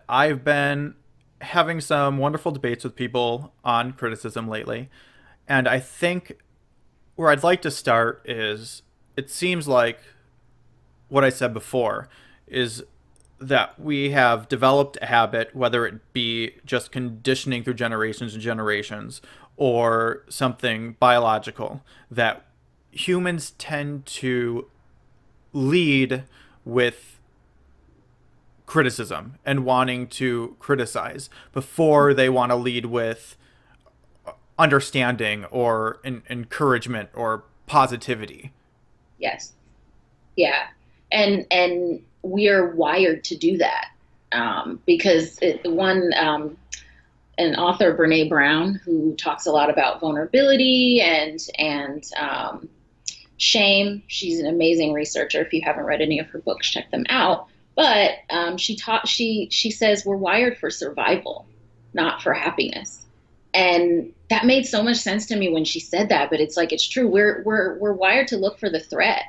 I've been having some wonderful debates with people on criticism lately. And I think where I'd like to start is it seems like what I said before is that we have developed a habit, whether it be just conditioning through generations and generations or something biological, that humans tend to lead with criticism and wanting to criticize before they want to lead with understanding or encouragement or positivity. Yes. Yeah. And we are wired to do that. Because an author, Brene Brown, who talks a lot about vulnerability and shame. She's an amazing researcher. If you haven't read any of her books, check them out. But she says we're wired for survival, not for happiness. And that made so much sense to me when she said that. But it's like it's true. We're wired to look for the threat.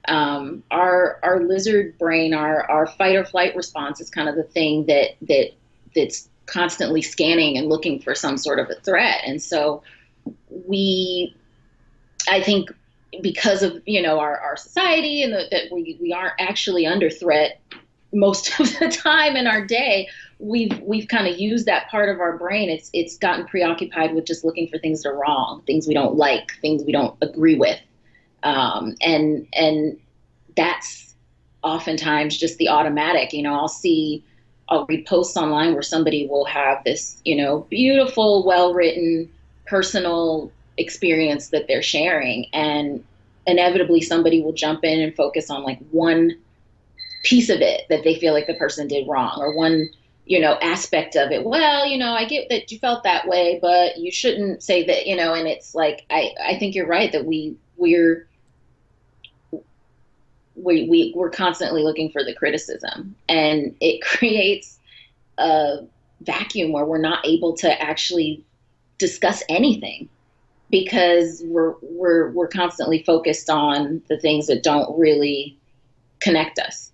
Our lizard brain, our fight or flight response is kind of the thing that's constantly scanning and looking for some sort of a threat. And so we, I think, because of our society and that we aren't actually under threat most of the time in our day, we've kind of used that part of our brain. It's gotten preoccupied with just looking for things that are wrong, things we don't like, things we don't agree with. And that's oftentimes just the automatic. I'll read posts online where somebody will have this, beautiful, well-written, personal experience that they're sharing, and inevitably somebody will jump in and focus on like one piece of it that they feel like the person did wrong, or one aspect of it. Well, I get that you felt that way, but you shouldn't say that. And it's like I think you're right that we're constantly looking for the criticism, and it creates a vacuum where we're not able to actually discuss anything, because we're constantly focused on the things that don't really connect us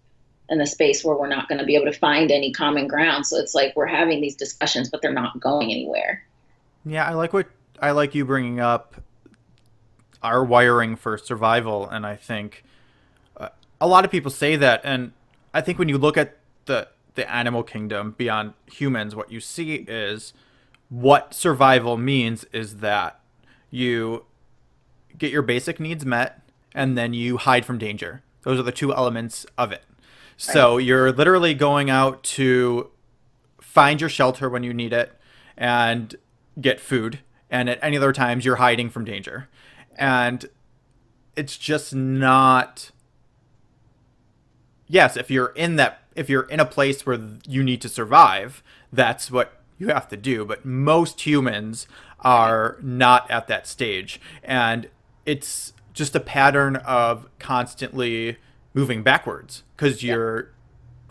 in the space where we're not going to be able to find any common ground. So it's like we're having these discussions, but they're not going anywhere. Yeah, I like you bringing up our wiring for survival, and I think a lot of people say that, and I think when you look at the animal kingdom beyond humans, what you see is what survival means is that you get your basic needs met and then you hide from danger. Those are the two elements of it. Right. So you're literally going out to find your shelter when you need it and get food. And at any other times, you're hiding from danger. And it's just not. Yes, if you're in a place where you need to survive, that's what you have to do. But most humans Right. are not at that stage. And it's just a pattern of constantly moving backwards because Yep. you're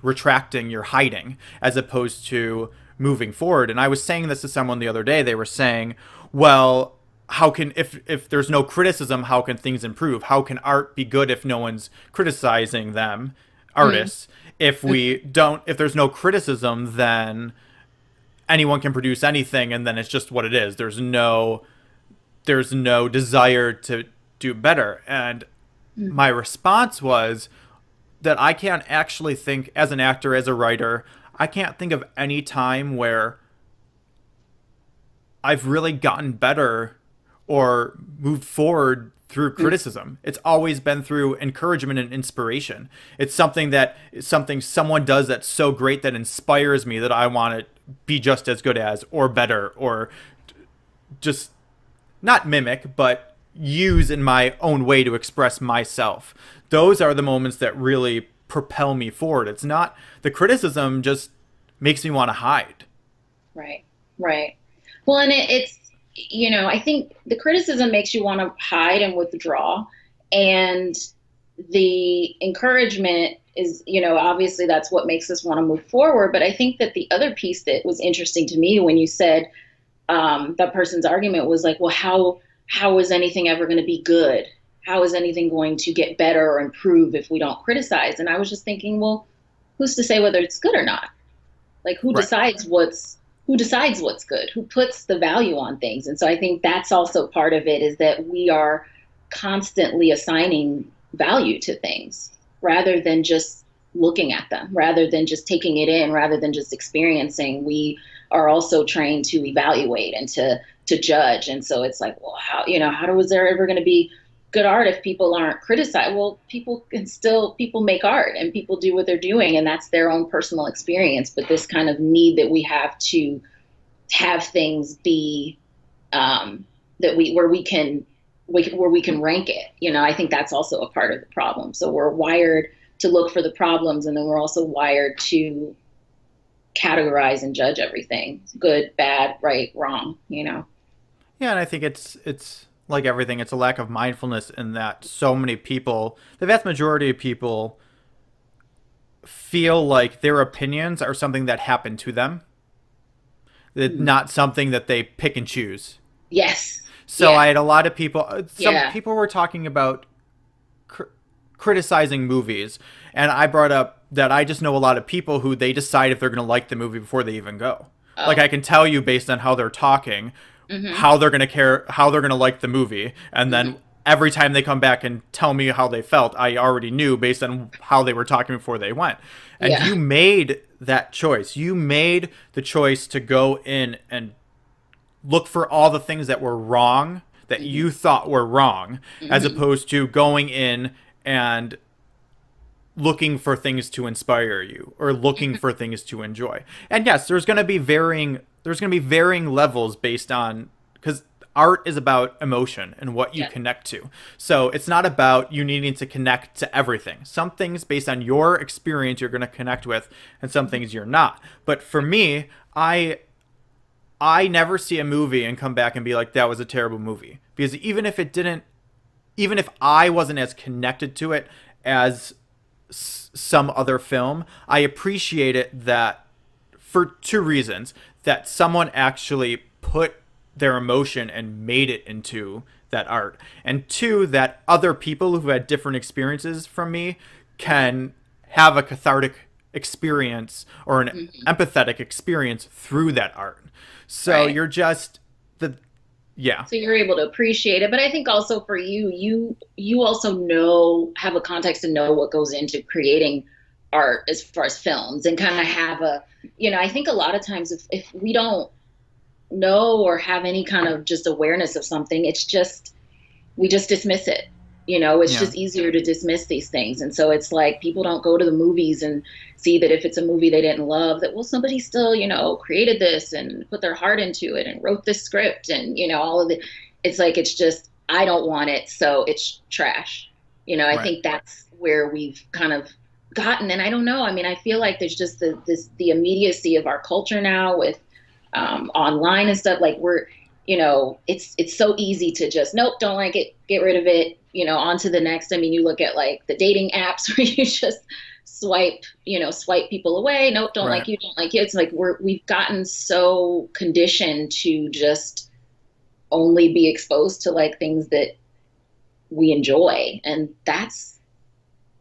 retracting, you're hiding, as opposed to moving forward. And I was saying this to someone the other day. They were saying, well, how can if there's no criticism, how can things improve? How can art be good if no one's criticizing them, Mm. artists? If there's no criticism, then anyone can produce anything, and then it's just what it is. There's no desire to do better. And Mm. my response was that I can't actually think, as an actor, as a writer, I can't think of any time where I've really gotten better or moved forward through Mm. criticism. It's always been through encouragement and inspiration. It's something someone does that's so great that inspires me that I want to be just as good as or better, or just not mimic, but use in my own way to express myself. Those are the moments that really propel me forward. It's not the criticism just makes me want to hide. Right. Right. Well, and I think the criticism makes you want to hide and withdraw. And the encouragement is, obviously that's what makes us want to move forward. But I think that the other piece that was interesting to me when you said that person's argument was like, well, how is anything ever going to be good? How is anything going to get better or improve if we don't criticize? And I was just thinking, well, who's to say whether it's good or not? Like who Right. decides what's good? Who puts the value on things? And so I think that's also part of it, is that we are constantly assigning value to things rather than just looking at them, rather than just taking it in, rather than just experiencing. We are also trained to evaluate and to judge. And so it's like, well, how was there ever going to be good art if people aren't criticized? Well, people make art and people do what they're doing, and that's their own personal experience. But this kind of need that we have to have things be that we where we can rank it. I think that's also a part of the problem. So we're wired to look for the problems, and then we're also wired to categorize and judge everything: good, bad, right, wrong. Yeah, and I think it's like everything. It's a lack of mindfulness in that so many people, the vast majority of people, feel like their opinions are something that happened to them, not something that they pick and choose. Yes. So Yeah. I had a lot of people. Some Yeah. people were talking about cr- criticizing movies, and I brought up that I just know a lot of people who they decide if they're going to like the movie before they even go. Like I Oh. can tell you based on how they're talking, Mm-hmm. how they're going to care, how they're going to like the movie, and then Mm-hmm. every time they come back and tell me how they felt, I already knew based on how they were talking before they went. And Yeah. you made that choice. You made the choice to go in and look for all the things that were wrong, that Mm-hmm. you thought were wrong, as Mm-hmm. opposed to going in and looking for things to inspire you or looking for things to enjoy. And yes, there's going to be varying levels based on, cuz art is about emotion and what you Yeah. connect to. So it's not about you needing to connect to everything. Some things based on your experience you're going to connect with, and some things you're not. But for me, I never see a movie and come back and be like, that was a terrible movie. Because even if I wasn't as connected to it as some other film, I appreciate it that for two reasons: that someone actually put their emotion and made it into that art, and two, that other people who had different experiences from me can have a cathartic experience or an Mm-hmm. empathetic experience through that art. So Right. you're just the yeah. So you're able to appreciate it. But I think also for you, you also have a context to know what goes into creating art as far as films, and kind of have I think a lot of times if we don't know or have any kind of just awareness of something, it's just we just dismiss it. It's Yeah. just easier to dismiss these things. And so it's like people don't go to the movies and see that if it's a movie they didn't love, that, well, somebody still, created this and put their heart into it and wrote this script and, all of it. It's like, it's just, I don't want it, so it's trash. I Right. think that's where we've kind of gotten. And I don't know. I mean, I feel like there's just the immediacy of our culture now with online and stuff. Like it's so easy to just, nope, don't like it, get rid of it, on to the next. I mean, you look at like the dating apps where you just swipe people away. Nope, don't like Right. you, don't like you. It's like we've gotten so conditioned to just only be exposed to like things that we enjoy, and that's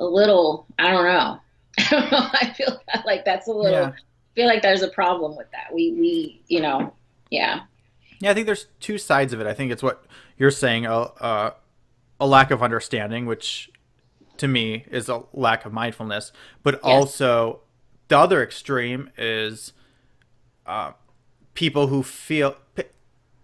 a little, I don't know. I don't know. I feel like that's a little. Yeah. I feel like there's a problem with that. Yeah. Yeah, I think there's two sides of it. I think it's what you're saying, a lack of understanding, which to me is a lack of mindfulness, but Yes. also the other extreme is people who feel,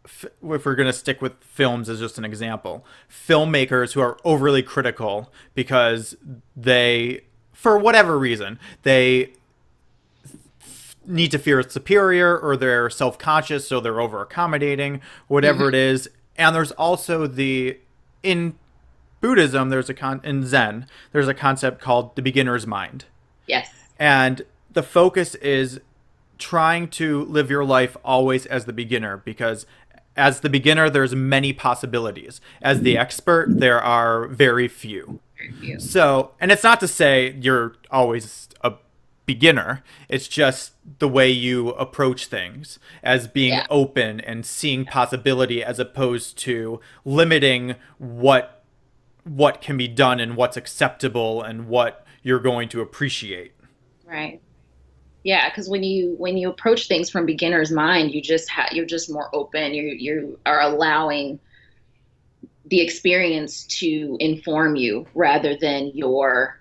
if we're going to stick with films as just an example, filmmakers who are overly critical because they, for whatever reason, they need to fear its superior, or they're self-conscious, so they're over accommodating, whatever it Hmm. is. And there's also in Buddhism, in Zen, there's a concept called the beginner's mind. Yes. And the focus is trying to live your life always as the beginner, because as the beginner there's many possibilities. As the expert there are very few. Very few. So, and it's not to say you're always a beginner. It's just the way you approach things as being Yeah. open and seeing possibility, as opposed to limiting what can be done and what's acceptable and what you're going to appreciate. Right. Yeah, because when you approach things from beginner's mind, you're just more open. You are allowing the experience to inform you rather than your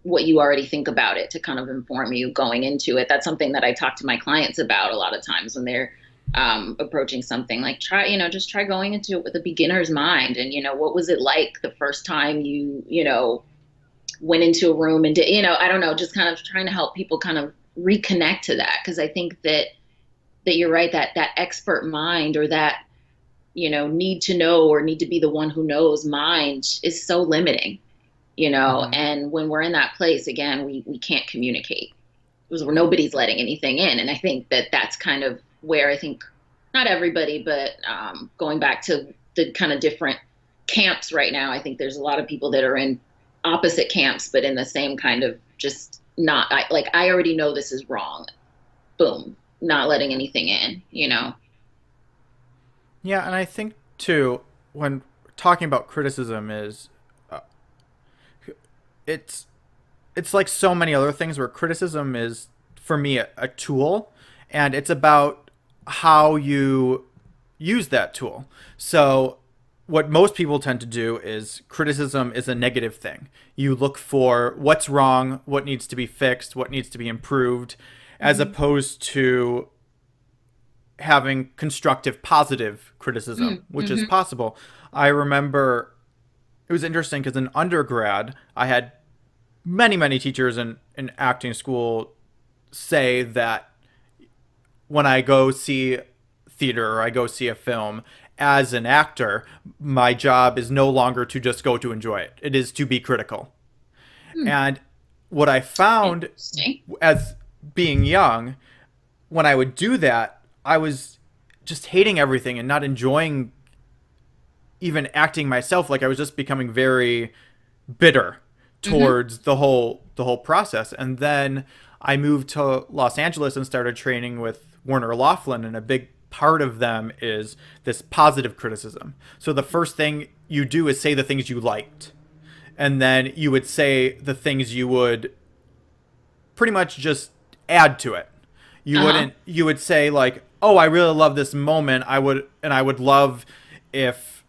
what you already think about it to kind of inform you going into it. That's something that I talk to my clients about a lot of times when they're approaching something like just try going into it with a beginner's mind. And, what was it like the first time you went into a room and did, I don't know, just kind of trying to help people kind of reconnect to that. Cause I think that you're right, that expert mind or that, need to know or need to be the one who knows mind is so limiting, Hmm. and when we're in that place again, we can't communicate because nobody's letting anything in. And I think that that's kind of where I think not everybody, but going back to the kind of different camps right now, I think there's a lot of people that are in opposite camps, but in the same kind of just not like I already know this is wrong. Boom, not letting anything in. Yeah, and I think too when talking about criticism is uh, it's it's like so many other things where criticism is for me a tool, and it's about how you use that tool. So what most people tend to do is criticism is a negative thing. You look for what's wrong, what needs to be fixed, what needs to be improved, as Mm-hmm. opposed to having constructive, positive criticism, which is Mm-hmm. possible. I remember it was interesting because in undergrad, I had many, many teachers in acting school say that when I go see theater or I go see a film, as an actor, my job is no longer to just go to enjoy it. It is to be critical. Hmm. And what I found Interesting. as being young, when I would do that, I was just hating everything and not enjoying even acting myself. Like I was just becoming very bitter Mm-hmm. towards the whole process. And then I moved to Los Angeles and started training with Warner Laughlin, and a big part of them is this positive criticism. So the first thing you do is say the things you liked, and then you would say the things you would pretty much just add to it. You Uh-huh. wouldn't you would say like, "Oh, I really love this moment. I would love if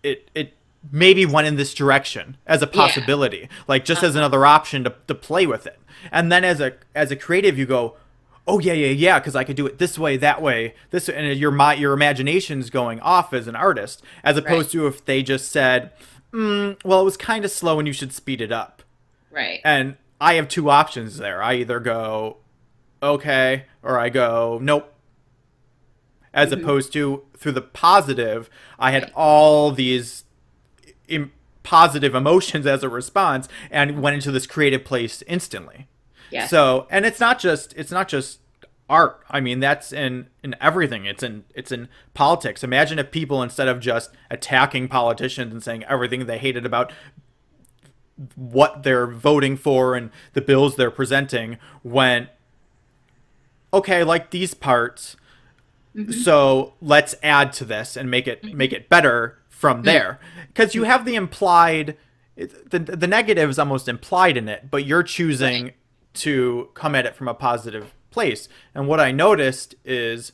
it maybe went in this direction as a Yeah. possibility, like just as Uh-huh. another option to play with it." And then as a creative, you go, "Oh yeah, yeah, yeah," because I could do it this way, that way, this, and your imagination's going off as an artist, as Right. opposed to if they just said, "Well, it was kind of slow and you should speed it up." Right. And I have two options there. I either go, "Okay," or I go, "Nope." As Mm-hmm. opposed to through the positive, I had Right. all these positive emotions as a response and went into this creative place instantly. Yes. So, and it's not just art. I mean, that's in everything. It's in politics. Imagine if people, instead of just attacking politicians and saying everything they hated about what they're voting for and the bills they're presenting, went, okay, like these parts, Mm-hmm. so let's add to this and make Mm-hmm. it better from Mm-hmm. there, because you have the implied, the negative is almost implied in it, but you're Right. choosing to come at it from a positive place. And what I noticed is,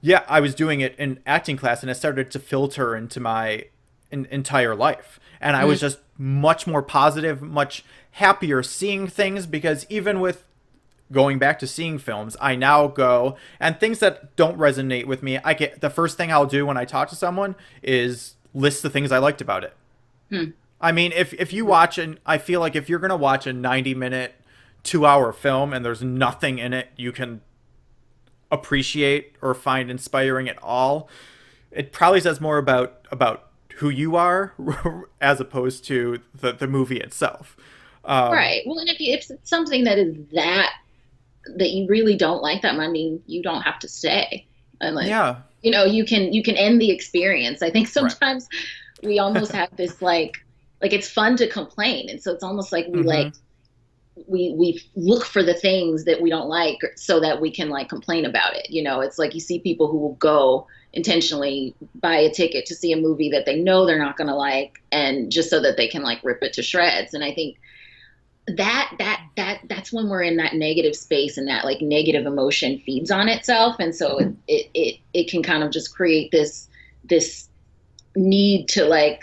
yeah, I was doing it in acting class and it started to filter into my entire life, and I was Mm-hmm. just much more positive, much happier seeing things, because even with going back to seeing films, I now go, and things that don't resonate with me, I get, the first thing I'll do when I talk to someone is list the things I liked about it. I mean, if you watch, and I feel like if you're gonna watch a 90-minute, 2 hour film and there's nothing in it you can appreciate or find inspiring at all, it probably says more about who you are as opposed to the movie itself. Um, Right. Well, and if it's something that is that you really don't like that, I mean, you don't have to stay. And like, yeah, you can end the experience. I think right. sometimes we almost have this like it's fun to complain, and so it's almost like Mm-hmm. we look for the things that we don't like so that we can like complain about it. It's like you see people who will go intentionally buy a ticket to see a movie that they know they're not going to like, and just so that they can like rip it to shreds. And I think that's when we're in that negative space, and that like negative emotion feeds on itself, and so it can kind of just create this need to like,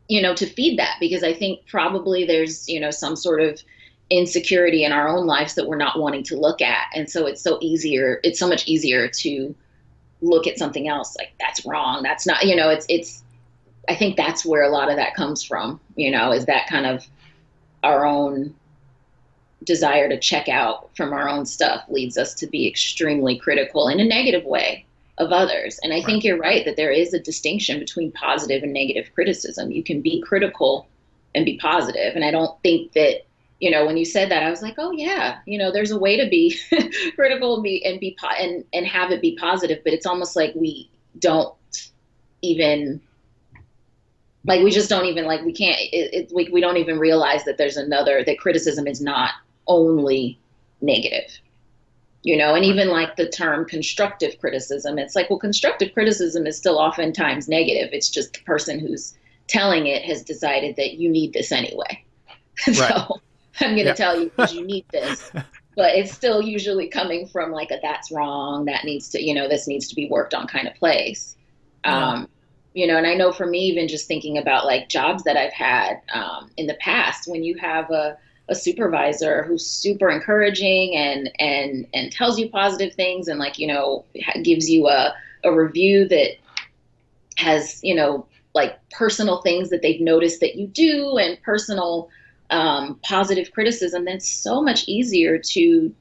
to feed that, because I think probably there's, some sort of insecurity in our own lives that we're not wanting to look at. And so it's so much easier to look at something else like that's wrong. That's not, I think that's where a lot of that comes from, is that kind of our own desire to check out from our own stuff leads us to be extremely critical in a negative way of others. And I Right. think you're right that there is a distinction between positive and negative criticism. You can be critical and be positive. And I don't think that, when you said that, I was like, oh yeah, there's a way to be critical and have it be positive, but it's almost like we don't even like we just don't even like we can't we don't even realize that there's another, that criticism is not only negative, and Right. even like the term constructive criticism, it's like, well, constructive criticism is still oftentimes negative. It's just the person who's telling it has decided that you need this anyway. Right. So I'm going to Yeah. tell you because you need this, but it's still usually coming from like a that's wrong, that needs to, this needs to be worked on kind of place. Yeah. um, and I know for me, even just thinking about like jobs that I've had in the past, when you have a supervisor who's super encouraging and tells you positive things, and like, gives you a review that has, like personal things that they've noticed that you do, and personal positive criticism, then it's so much easier to,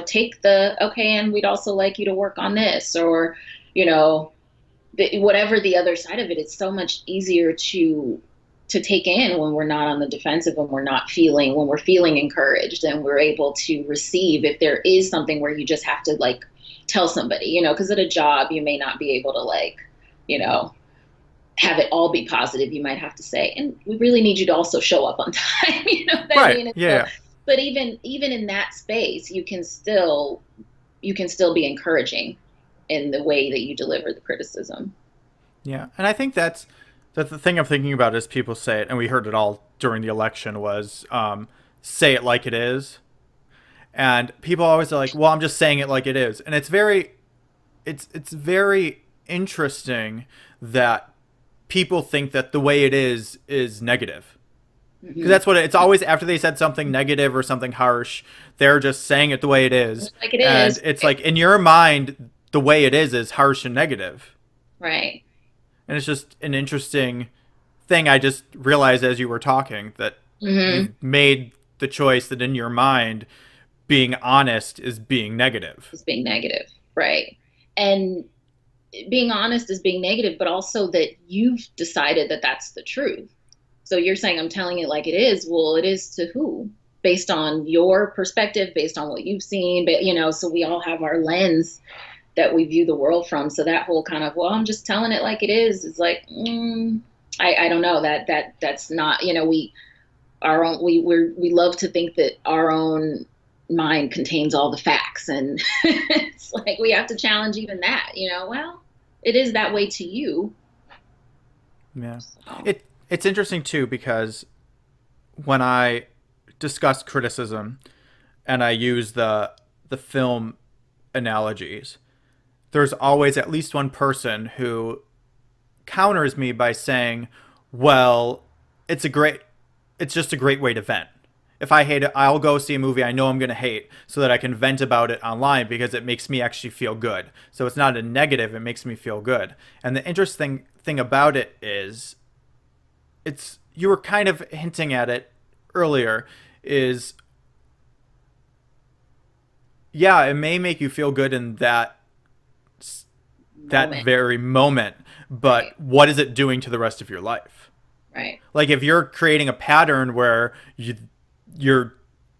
take the, okay, and we'd also like you to work on this, or, you know, whatever the other side of it, it's so much easier to take in when we're not on the defensive, when we're feeling encouraged, and we're able to receive if there is something where you just have to like tell somebody, because at a job you may not be able to like, you know, have it all be positive. You might have to say, and we really need you to also show up on time. You know what I Right. mean? And so, Yeah. but even in that space, you can still be encouraging in the way that you deliver the criticism. Yeah. And I think that's the thing I'm thinking about is people say it, and we heard it all during the election was say it like it is. And people always are like, well, I'm just saying it like it is. And it's very interesting that people think that the way it is negative. Because Mm-hmm. that's what it's always after they said something negative or something harsh, they're just saying it the way it is. Just like it And is. it's like in your mind, the way it is harsh and negative. Right. And it's just an interesting thing I just realized as you were talking that Mm-hmm. you've made the choice that in your mind, being honest is being negative. Is being negative. Right. And being honest is being negative, but also that you've decided that that's the truth. So you're saying I'm telling it like it is. Well, it is to who? Based on your perspective, based on what you've seen, but so we all have our lens that we view the world from. So that whole kind of, well, I'm just telling it like it is like, I don't know, that's not, we our own we love to think that our own mind contains all the facts, and it's like we have to challenge even that, well, it is that way to you. Yeah. So It's interesting too because when I discuss criticism and I use the film analogies, there's always at least one person who counters me by saying, "Well, it's a great it's just a great way to vent. If I hate it, I'll go see a movie I know I'm going to hate so that I can vent about it online because it makes me actually feel good. So it's not a negative, it makes me feel good." And the interesting thing about it is it's you were kind of hinting at it earlier is yeah, it may make you feel good in that moment. very moment, Right. but what is it doing to the rest of your life? Right. Like if you're creating a pattern where you're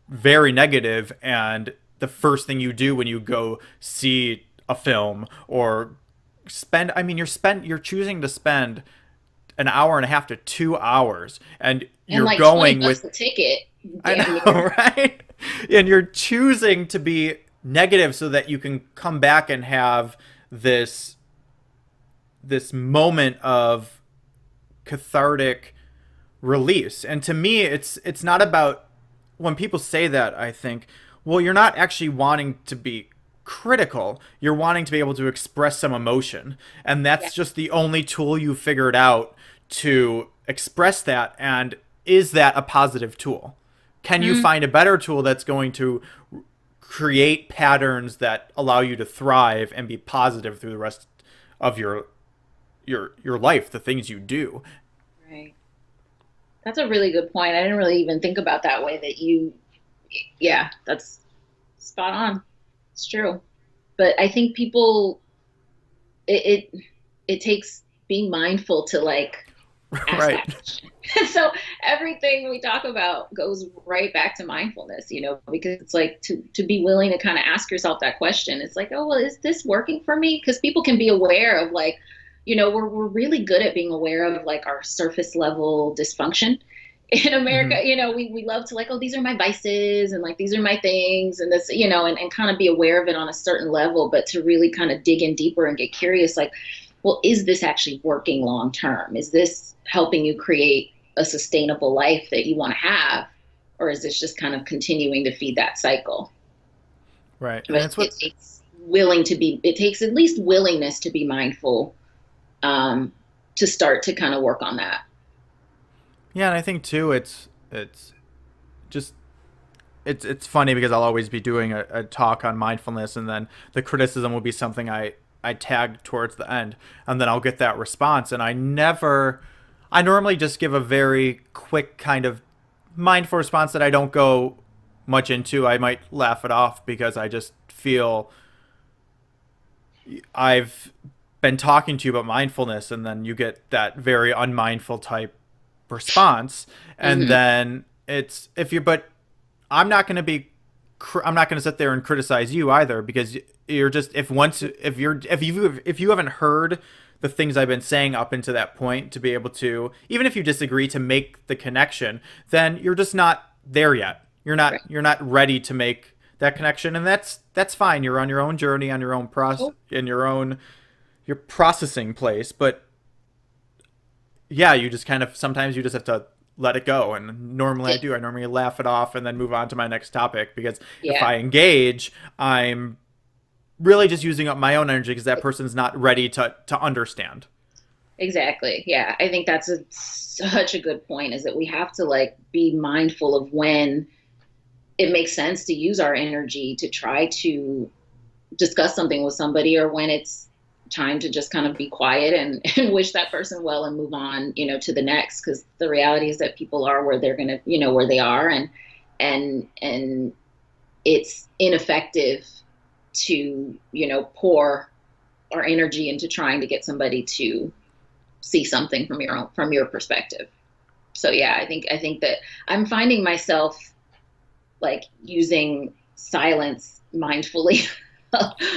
very negative and the first thing you do when you go see a film or you're choosing to spend an hour and a half to 2 hours and And you're like 20 going bucks with a ticket, I damn near. know, right? And you're choosing to be negative so that you can come back and have this this moment of cathartic release. And to me, it's not about when people say that, I think, well, you're not actually wanting to be critical. You're wanting to be able to express some emotion. And Yeah. that's just the only tool you figured out to express that. And is that a positive tool? Can you Mm, find a better tool that's going to create patterns that allow you to thrive and be positive through the rest of your life, the things you do? right. That's a really good point. I didn't really even think about that way that you, yeah, that's spot on. It's true. But I think people, it it takes being mindful to like ask Right. that question. So everything we talk about goes right back to mindfulness, because it's like to be willing to kind of ask yourself that question. It's like, oh, well, is this working for me? Because people can be aware of like, we're really good at being aware of like our surface level dysfunction. In America, Mm-hmm. we love to like, oh, these are my vices and like these are my things and this, and kind of be aware of it on a certain level, but to really kind of dig in deeper and get curious, like, well, is this actually working long term? Is this helping you create a sustainable life that you want to have? Or is this just kind of continuing to feed that cycle? Right. And But it's what it takes at least willingness to be mindful, um, to start to kind of work on that. yeah, and I think too it's just it's funny because I'll always be doing a talk on mindfulness, and then the criticism will be something I tag towards the end, and then I'll get that response, and I normally just give a very quick kind of mindful response that I don't go much into. I might laugh it off because I just feel I've been talking to you about mindfulness, and then you get that very unmindful type response, and Hmm. then it's if you but I'm not going to be I'm not going to sit there and criticize you either, because you're just if you haven't heard the things I've been saying up until that point, to be able to, even if you disagree, to make the connection, then you're just not there yet. Right. You're not ready to make that connection, and that's fine. You're on your own journey, on your own process, Oh, in your processing place. But yeah, you just kind of sometimes you just have to let it go. And normally I yeah. do. I normally laugh it off and then move on to my next topic, because if Yeah. I engage, I'm really just using up my own energy because that person's not ready to understand. Exactly. Yeah. I think that's such a good point, is that we have to like be mindful of when it makes sense to use our energy to try to discuss something with somebody, or when it's time to just kind of be quiet and, and wish that person well and move on, to the next. Because the reality is that people are where they're going to, where they are. And it's ineffective to, pour our energy into trying to get somebody to see something from your perspective. So yeah, I think that I'm finding myself like using silence mindfully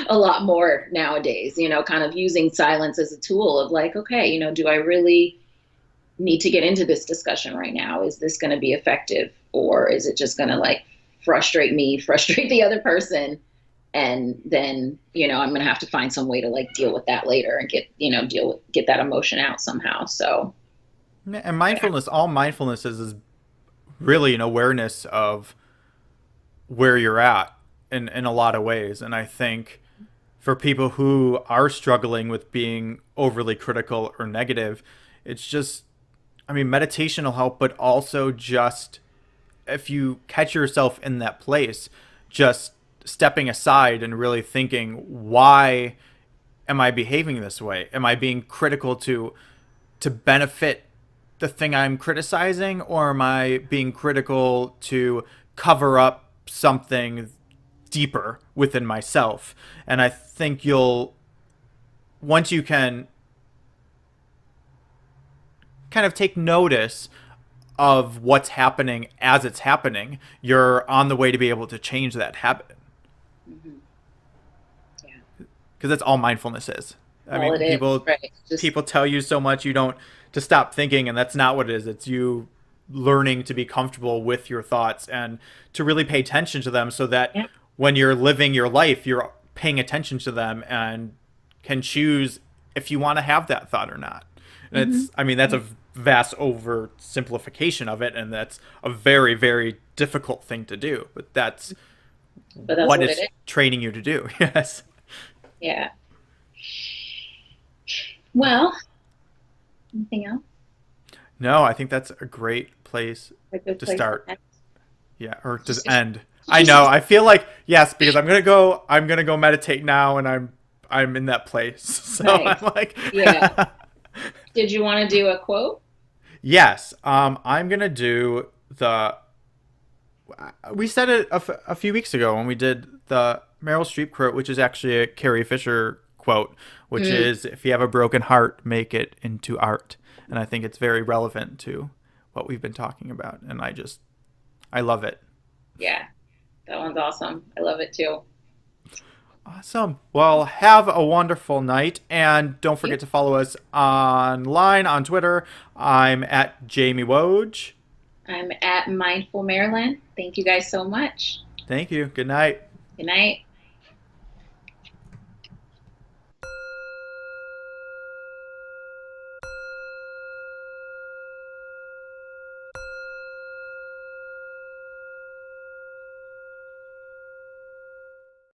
a lot more nowadays, kind of using silence as a tool of like, okay, do I really need to get into this discussion right now? Is this going to be effective, or is it just going to like frustrate me, frustrate the other person? And then, I'm going to have to find some way to like deal with that later and get that emotion out somehow. So, And yeah. all mindfulness is really an awareness of where you're at in a lot of ways. And I think for people who are struggling with being overly critical or negative, it's just, I mean, meditation will help, but also just if you catch yourself in that place, just stepping aside and really thinking, why am I behaving this way? Am I being critical to benefit the thing I'm criticizing, or am I being critical to cover up something deeper within myself? And I think you'll once you can kind of take notice of what's happening as it's happening, you're on the way to be able to change that habit, Mm-hmm. Yeah. because that's all mindfulness is. I All it mean, is, right? Just people tell you so much you don't to stop thinking, and that's not what it is. It's you learning to be comfortable with your thoughts and to really pay attention to them, so that when you're living your life, you're paying attention to them and can choose if you want to have that thought or not. And Hmm. I mean, that's a vast oversimplification of it, and that's a very, very difficult thing to do. But that's But that's what what it it's is. training you to do. Yes. Yeah. Well, anything else? No, I think that's a great place A good to place to start. end. Yeah, or Did to you, end. did I you know. say I feel like yes, because I'm gonna go meditate now, and I'm in that place. So nice? I'm like, Yeah. Did you want to do a quote? yes. I'm gonna do the. We said it a few weeks ago when we did the Meryl Streep quote, which is actually a Carrie Fisher quote, which Mm, is, "If you have a broken heart, make it into art." And I think it's very relevant to what we've been talking about, and I love it. yeah, that one's awesome. I love it too. Awesome. Well, have a wonderful night. And don't You? forget to follow us online on Twitter. I'm at Jayme Woj. I'm at Mindful Marilyn. Thank you guys so much. Thank you. Good night. Good night.